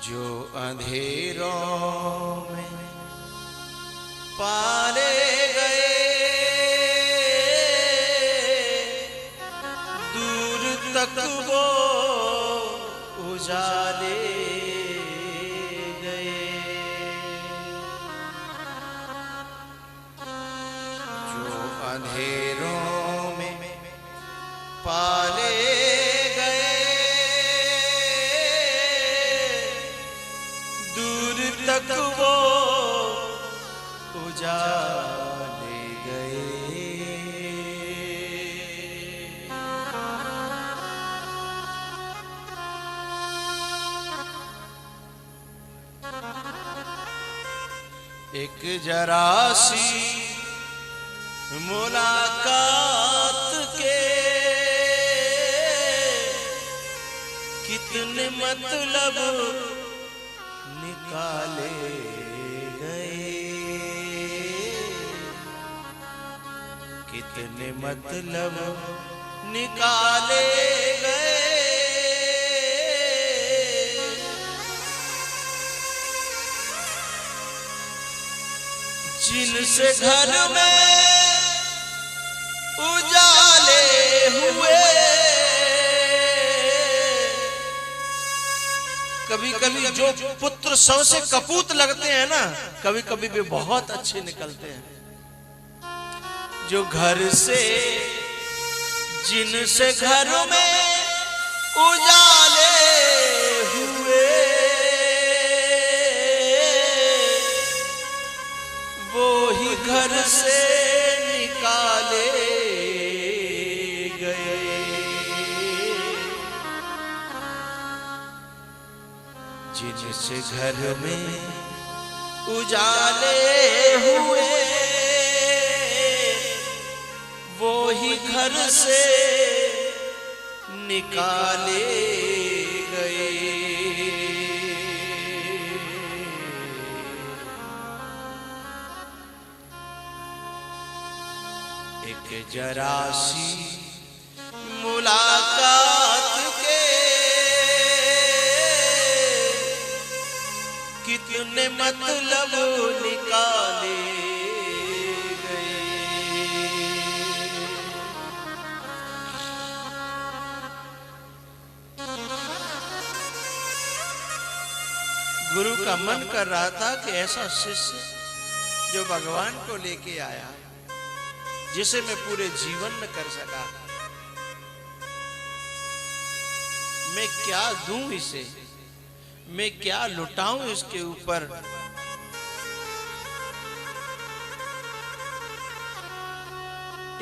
जो अंधेरों में पाले गए, दूर तक वो उजाले गए। जो अंधेरों में पाले तक वो उजाले गए। एक जरा सी मुलाकात के कितने मतलब निकाले गए, कितने मतलब निकाले गए। जिनसे घर में उजाले हुए, कभी कभी जो पुत्र सौ से कपूत लगते हैं ना, कभी कभी भी बहुत अच्छे निकलते हैं। जो घर से, जिनसे घर में उजाले हुए, वो ही घर से निकाले गए। जिनसे घर में उजाले हुए, वो ही घर से निकाले गए। एक जरा सी मुलाकात के कितने मतलब निकाले गए। गुरु का मन कर रहा था कि ऐसा शिष्य जो भगवान को लेके आया, जिसे मैं पूरे जीवन में कर सका, मैं क्या दूं इसे, मैं क्या लुटाऊं इसके ऊपर।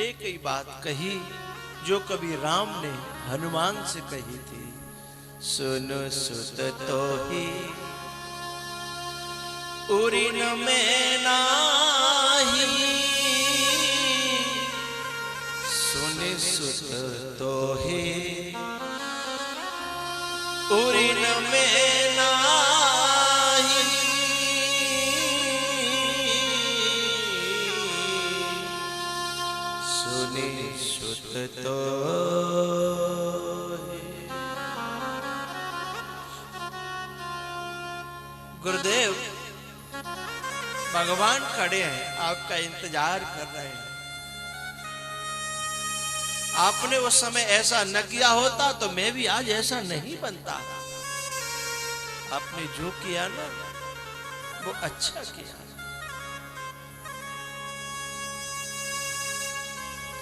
एक ही बात कही जो कभी राम ने हनुमान से कही थी, सुनो सुत तो ही उरिन में नाही, सुने सुत तो ही उरिन में नाही, सुने सुत तो गुरुदेव भगवान खड़े हैं, आपका इंतजार कर रहे हैं। आपने उस समय ऐसा न किया होता तो मैं भी आज ऐसा नहीं बनता। आपने जो किया ना वो अच्छा किया।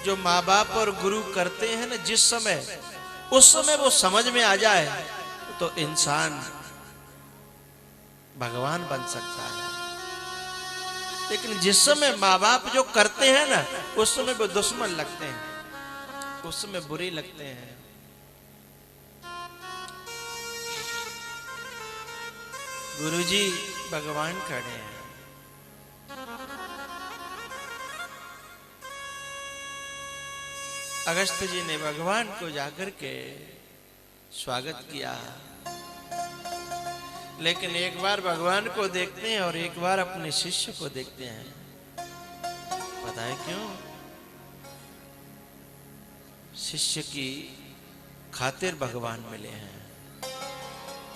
जो माँ बाप और गुरु करते हैं ना, जिस समय उस समय वो समझ में आ जाए तो इंसान भगवान बन सकता है। लेकिन जिस समय माँ बाप जो करते हैं ना, उस समय वो दुश्मन लगते हैं, उस समय बुरे लगते हैं। गुरुजी भगवान खड़े हैं। अगस्त्य जी ने भगवान को जाकर के स्वागत किया, लेकिन एक बार भगवान को देखते हैं और एक बार अपने शिष्य को देखते हैं। पता है क्यों? शिष्य की खातिर भगवान मिले हैं।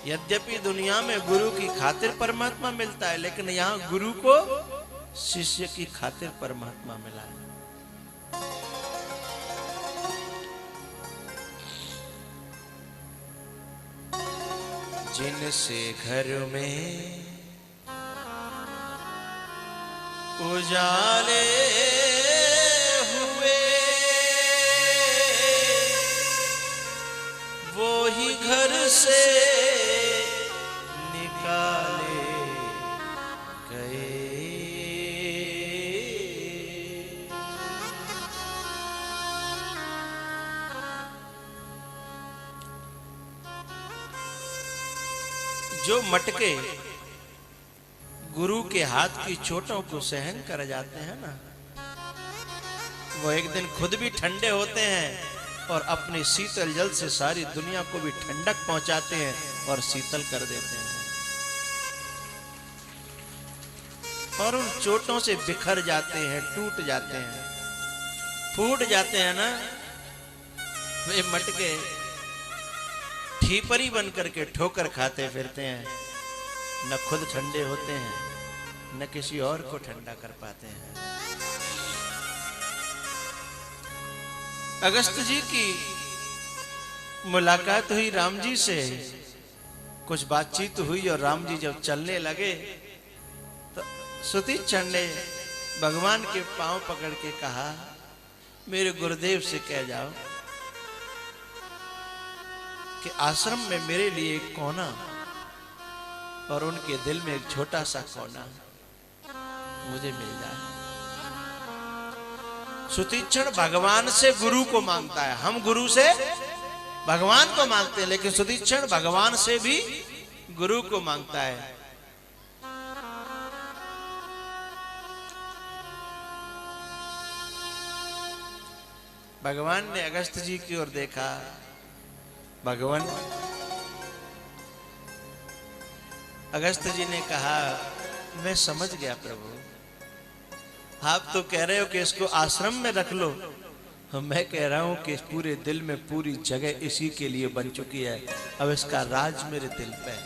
यद्यपि दुनिया में गुरु की खातिर परमात्मा मिलता है, लेकिन यहां गुरु को शिष्य की खातिर परमात्मा मिला है। जिनसे घर में उजाले हुए वो ही घर से निकाले गए। जो मटके गुरु के हाथ की चोटों को सहन कर जाते हैं ना, वो एक दिन खुद भी ठंडे होते हैं और अपने शीतल जल से सारी दुनिया को भी ठंडक पहुंचाते हैं और शीतल कर देते हैं। और उन चोटों से बिखर जाते हैं, टूट जाते हैं, फूट जाते हैं ना। वे मटके ठीपरी बन करके ठोकर खाते फिरते हैं, न खुद ठंडे होते हैं, न किसी और को ठंडा कर पाते हैं। अगस्त जी की मुलाकात हुई राम जी से, कुछ बातचीत हुई और राम जी जब चलने लगे तो सुतीक्षण ने भगवान के पांव पकड़ के कहा, मेरे गुरुदेव से कह जाओ कि आश्रम में मेरे लिए एक कोना और उनके दिल में एक छोटा सा कोना मुझे मिल जाए। सुतीक्षण भगवान से गुरु को मांगता है। हम गुरु से भगवान को मांगते हैं, लेकिन सुतीक्षण भगवान से भी गुरु को मांगता है। भगवान ने अगस्त जी की ओर देखा। भगवान अगस्त जी ने कहा, मैं समझ गया प्रभु, आप तो कह रहे हो कि इसको आश्रम में रख लो, मैं कह रहा हूं कि पूरे दिल में पूरी जगह इसी के लिए बन चुकी है। अब इसका राज मेरे दिल पे है।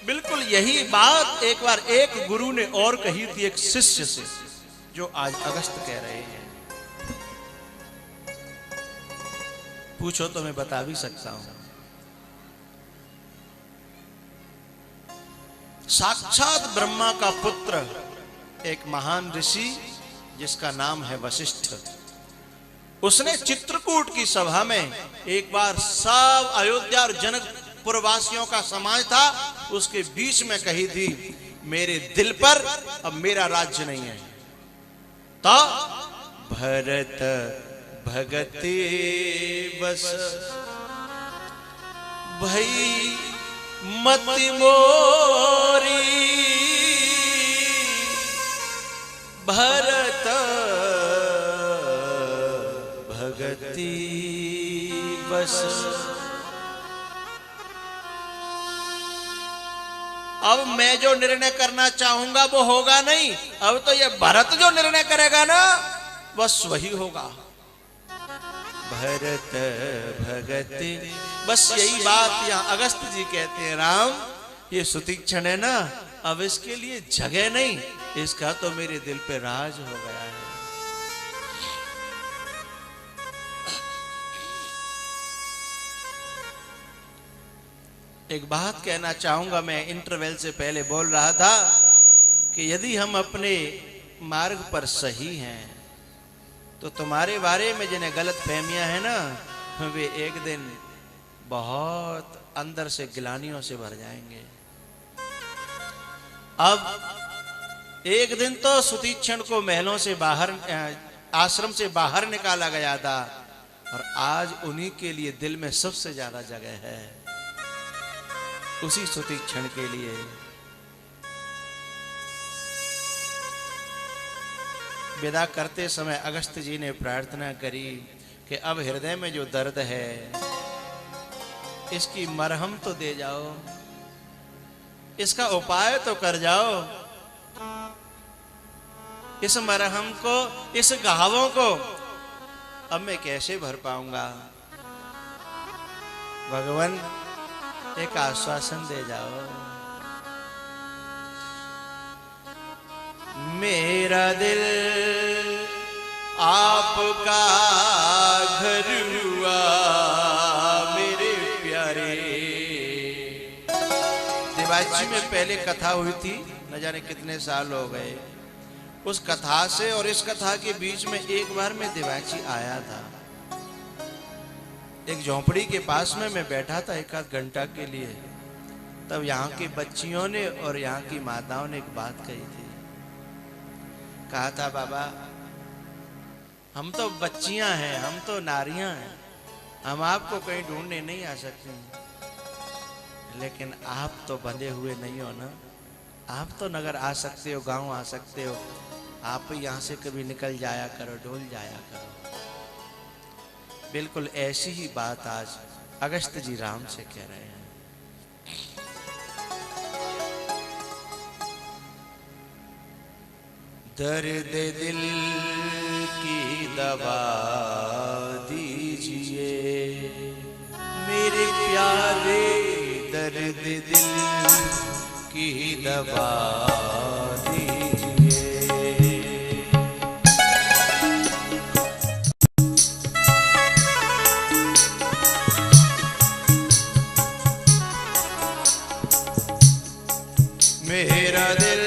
बिल्कुल यही बात एक बार एक गुरु ने और कही थी एक शिष्य से, जो आज अगस्त कह रहे हैं। पूछो तो मैं बता भी सकता हूं। साक्षात ब्रह्मा का पुत्र, एक महान ऋषि जिसका नाम है वशिष्ठ, उसने चित्रकूट की सभा में एक बार सब अयोध्या और जनकपुर वासियों का समाज था, उसके बीच में कही थी, मेरे दिल पर अब मेरा राज्य नहीं है। तो भरत भगते बस भई मति मोरी, भरत भगती बस। अब मैं जो निर्णय करना चाहूंगा वो होगा नहीं, अब तो ये भरत जो निर्णय करेगा ना बस वही होगा। भरत भगति, बस यही बात यहाँ अगस्त जी कहते हैं, राम ये सुतीक्षण है ना, अब इसके लिए जगह नहीं, इसका तो मेरे दिल पे राज हो गया है। एक बात कहना चाहूंगा, मैं इंटरवल से पहले बोल रहा था कि यदि हम अपने मार्ग पर सही हैं तो तुम्हारे बारे में जिन्हें गलत फहमियां हैं ना, वे एक दिन बहुत अंदर से गिलानियों से भर जाएंगे। अब एक दिन तो सुतीक्षण को महलों से बाहर, आश्रम से बाहर निकाला गया था, और आज उन्हीं के लिए दिल में सबसे ज्यादा जगह है, उसी सुतीक्षण के लिए। विदा करते समय अगस्त जी ने प्रार्थना करी कि अब हृदय में जो दर्द है इसकी मरहम तो दे जाओ, इसका उपाय तो कर जाओ। इस मरहम को, इस घावों को अब मैं कैसे भर पाऊंगा? भगवान एक आश्वासन दे जाओ। मेरा दिल आपका घर हुआ मेरे प्यारे। देवाची में पहले कथा हुई थी, न जाने कितने साल हो गए। उस कथा से और इस कथा के बीच में एक बार मैं देवाची आया था। एक झोंपड़ी के पास में मैं बैठा था एक आध घंटा के लिए। तब यहाँ की बच्चियों ने और यहाँ की माताओं ने एक बात कही थी। कहा था, बाबा हम तो बच्चियां हैं, हम तो नारियां हैं, हम आपको कहीं ढूंढने नहीं आ सकते, लेकिन आप तो बंधे हुए नहीं हो ना। आप तो नगर आ सकते हो, गांव आ सकते हो, आप यहाँ से कभी निकल जाया करो, डोल जाया करो। बिल्कुल ऐसी ही बात आज अगस्त जी राम से कह रहे हैं। दर्द दिल की दवा दीजिए मेरे प्यारे, दर्द दिल की दवा दीजिए। मेरा दिल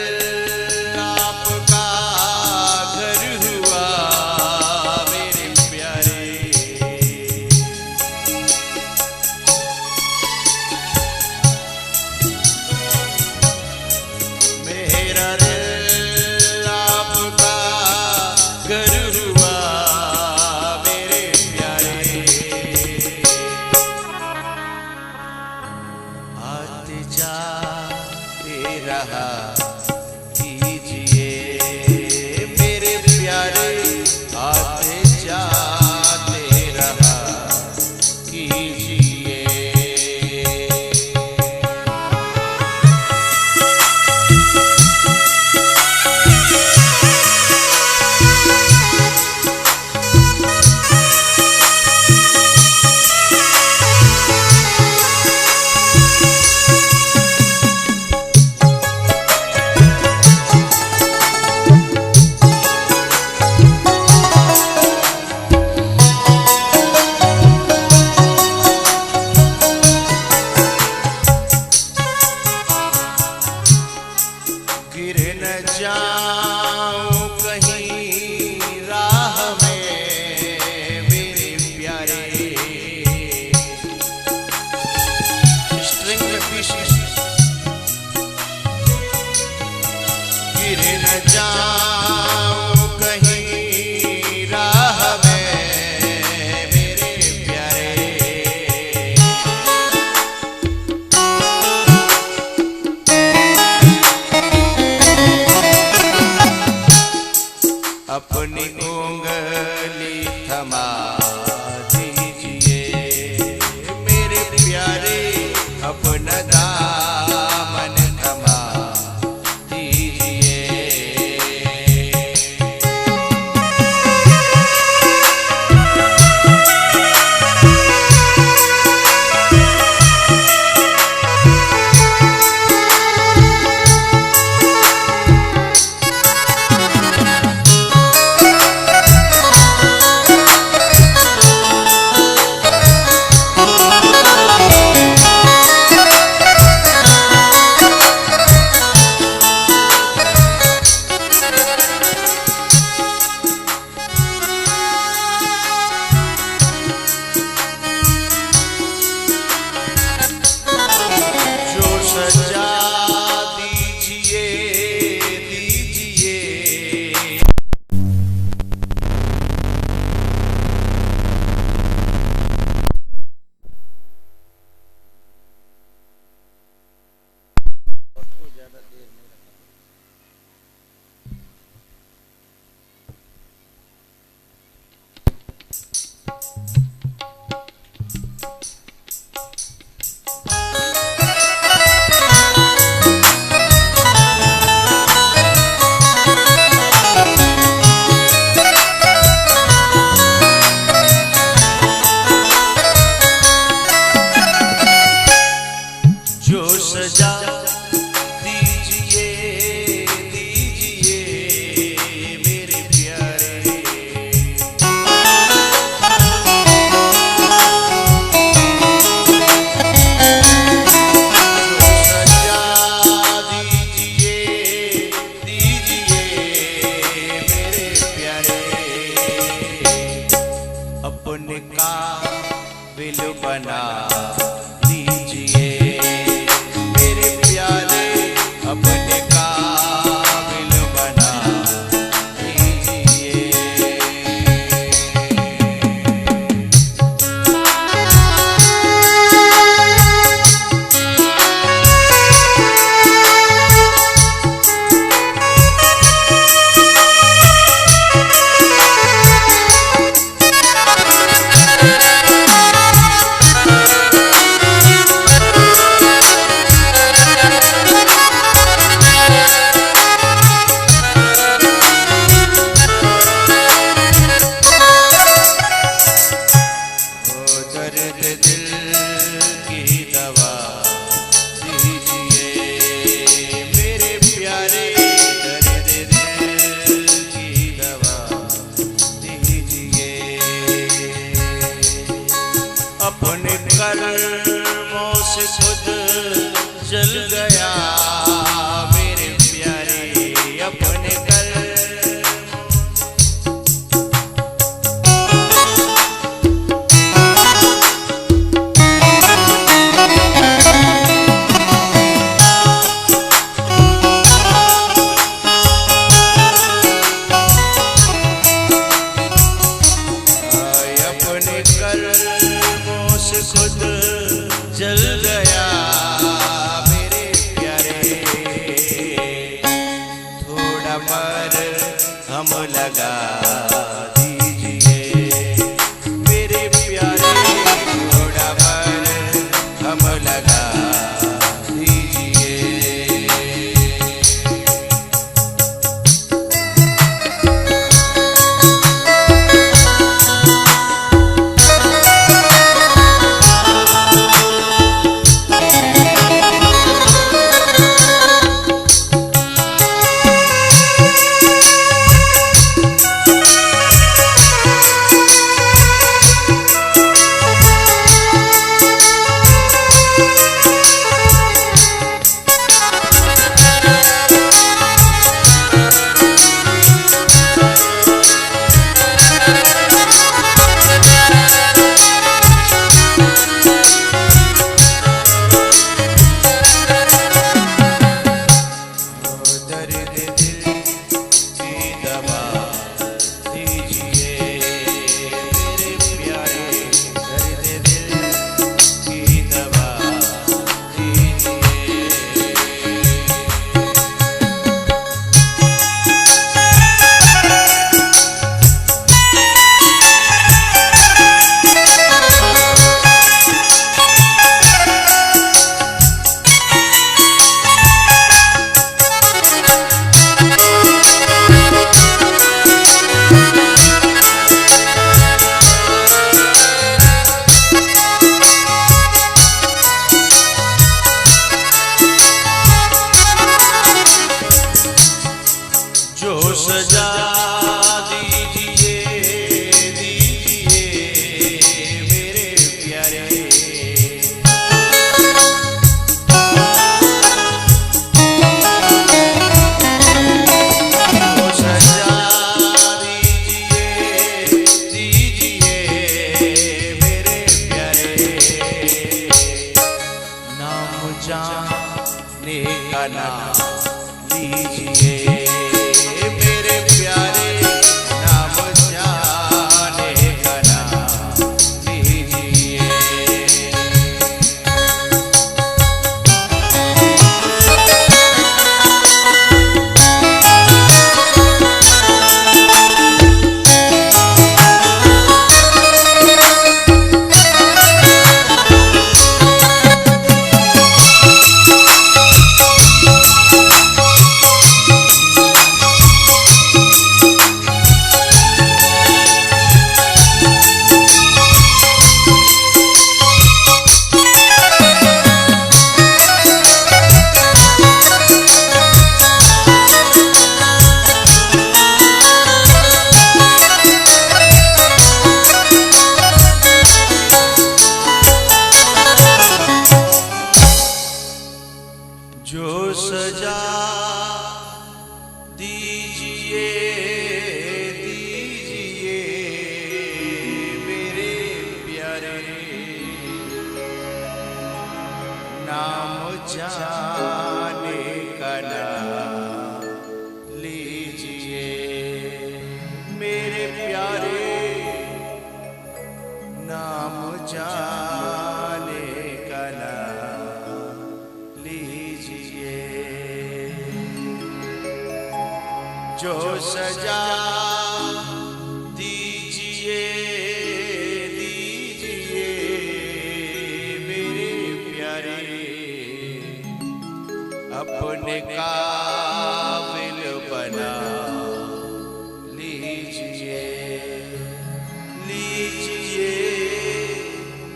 जाने का नाम लीजिए मेरे प्यारे, नाम जाने का नाम लीजिए। जो सजा दीजिए दीजिए मेरे प्यारे, नाम जाने का नाम लीजिए मेरे प्यारे, नाम जाने का नाम लीजिए। जो सजा दीजिए दीजिए मेरे प्यारे, अपने काबिल बना लीजिए लीजिए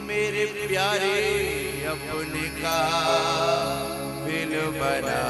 मेरे प्यारे, अपने काबिल बना